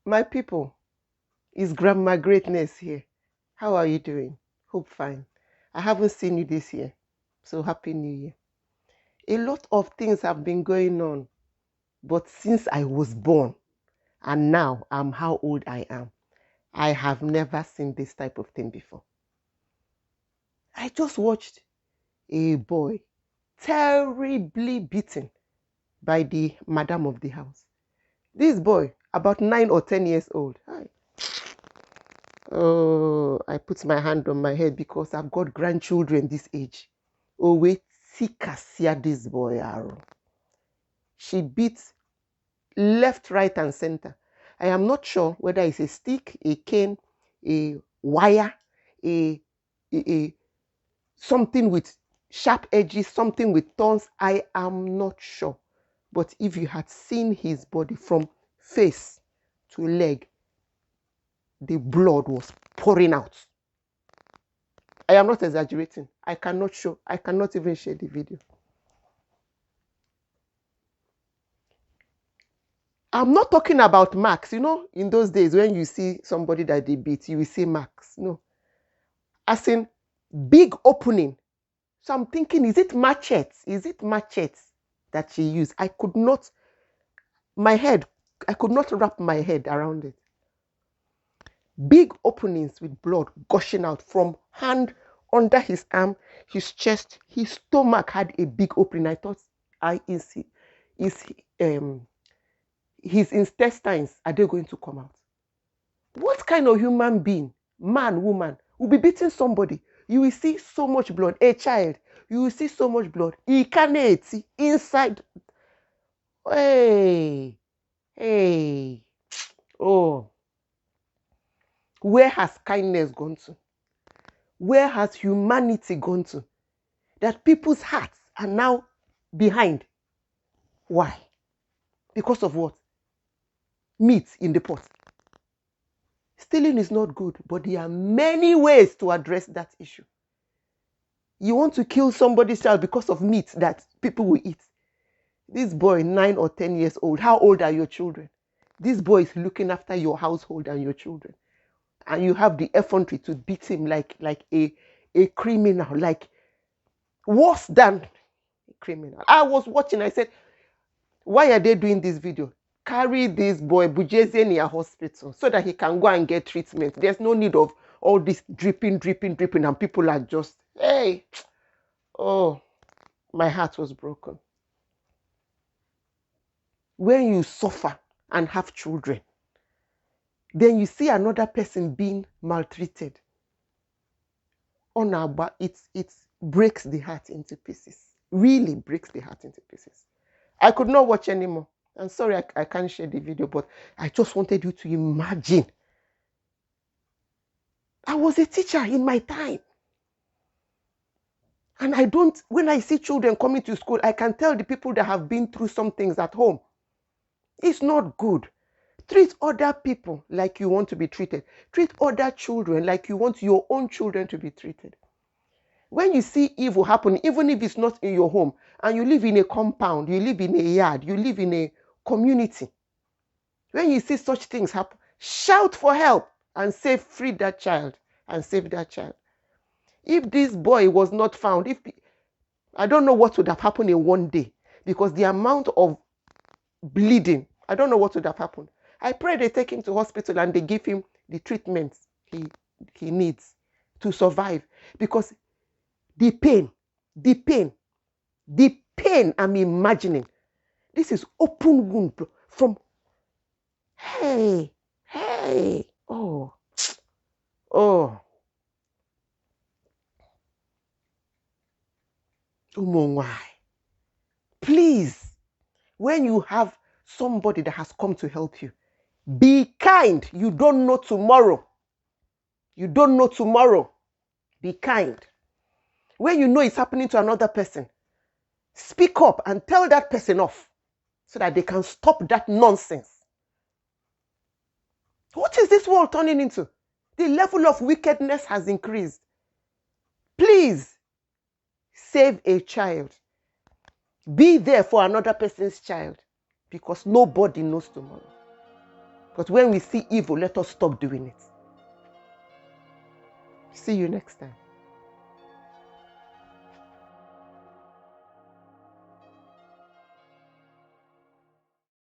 My people, it's Grandma Greatness here. How are you doing? Hope fine. I haven't seen you this year, so Happy New Year. A lot of things have been going on, but since I was born and now I'm how old I am, I have never seen this type of thing before. I just watched a boy terribly beaten by the madam of the house. This boy, about 9 or 10 years old. Oh, I put my hand on my head because I've got grandchildren this age. Oh, wait, see this boy arrow. She beats left, right, and center. I am not sure whether it's a stick, a cane, a wire, a, a something with sharp edges, something with thorns. I am not sure. But if you had seen his body from face to leg, the blood was pouring out. I am not exaggerating. I cannot even share the video. I'm not talking about marks. You know, in those days when you see somebody that they beat, you will see marks. No. As in big opening. So I'm thinking, is it machetes? Is it machetes that she used? I could not wrap my head around it. Big openings with blood gushing out from hand, under his arm, his chest, his stomach had a big opening. I thought, his intestines, are they going to come out? What kind of human being, man, woman, will be beating somebody? You will see so much blood. A child, you will see so much blood. Inside. Hey. Oh. Where has kindness gone to? Where has humanity gone to? That people's hearts are now behind. Why? Because of what? Meat in the pot. Stealing is not good, but there are many ways to address that issue. You want to kill somebody's child because of meat that people will eat. This boy, 9 or 10 years old, how old are your children? This boy is looking after your household and your children. And you have the effrontery to beat him like a criminal, like worse than a criminal. I was watching, I said, why are they doing this video? Carry this boy Bujeze near hospital so that he can go and get treatment. There's no need of all this dripping, and people are just, hey, oh, my heart was broken. When you suffer and have children, then you see another person being maltreated. It breaks the heart into pieces. Really breaks the heart into pieces. I could not watch anymore. I'm sorry I can't share the video, but I just wanted you to imagine. I was a teacher in my time. And when I see children coming to school, I can tell the people that have been through some things at home. It's not good. Treat other people like you want to be treated. Treat other children like you want your own children to be treated. When you see evil happen, even if it's not in your home, and you live in a compound, you live in a yard, you live in a community, when you see such things happen, shout for help and say, free that child and save that child. If this boy was not found, I don't know what would have happened in one day, because the amount of bleeding, I don't know what would have happened. I pray they take him to hospital and they give him the treatment he needs to survive, because the pain I'm imagining, this is open wound from, oh. Please, when you have somebody that has come to help you, be kind. You don't know tomorrow. Be kind. When you know it's happening to another person, speak up and tell that person off so that they can stop that nonsense. What is this world turning into? The level of wickedness has increased. Please, save a child. Be there for another person's child, because nobody knows tomorrow. But when we see evil, let us stop doing it. See you next time.